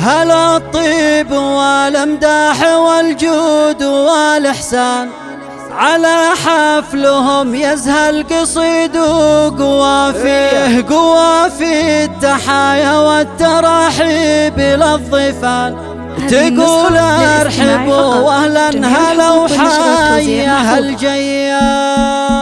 هلا الطيب والامداح والجود والإحسان، على حفلهم يزهى القصيد وقوافيه، قوافي التحايا والتراحيب للضيفان. تقول ارحبوا واهلا هلا وحيا هالجيا.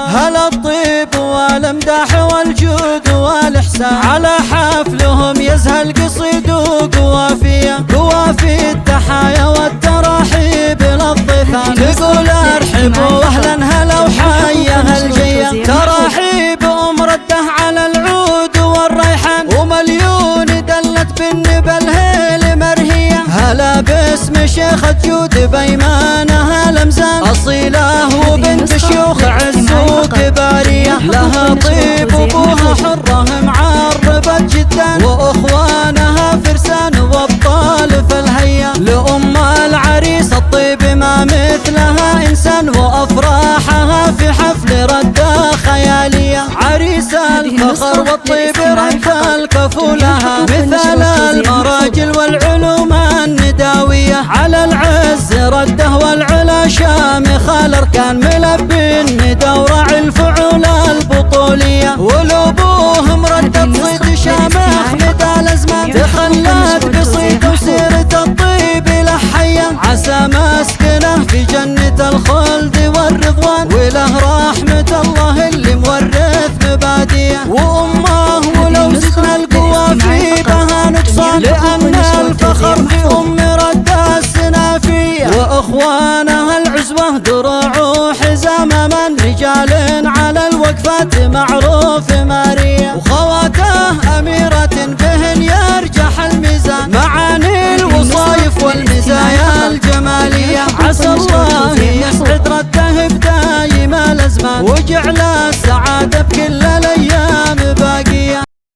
هلا الطيب والامداح والجود والإحسان، على حفلهم يزهى القصيد وقوافيه، قوافي التحايا والتراحيب للضيفان. تقول ارحبوا واهلا هلا وحيا هالجيا. تراحيب رده على العود والريحان، ومليون دلت بالنبى الهيل مرهية. هلا باسم شيخة جود بيمانها لمزان، أصيلة وبنت شيوخ عز وكبارية. لها طيب وابوها حرة معربة جدا، واخوانها فرسان وابطال في الهيا. لأم العريس الطيب ما مثلها انسان، وافراحها في حفل ردة خيالية. عريس الفخر والطيب رد الكفو لها، مثال المراجل والعلوم النداوية. على العز رده والعلا شامخ الاركان، ملبي الندى وراعي الفعول البطولية. ولابوه مردد صيد شامخ ندى الازمان، تخلت قصيد وسيرة الطيب لحية. عسى مسكنه في جنة الخلد والرضوان، وله رحمة الله اللي مورث مبادئه. وأمه ولو زدنا القوافي بها نقصان، لأن الفخر في أم رد السنافية. وأخوانها العزوة درع وحزام من رجال على الوقفات معروف مارية. وخواته أميرة بهن يرجح الميزان، معاني الوصايف والمزايا الجمالية. عسى الله يسعد رده بدايم الأزمان، وجعل السعادة بكل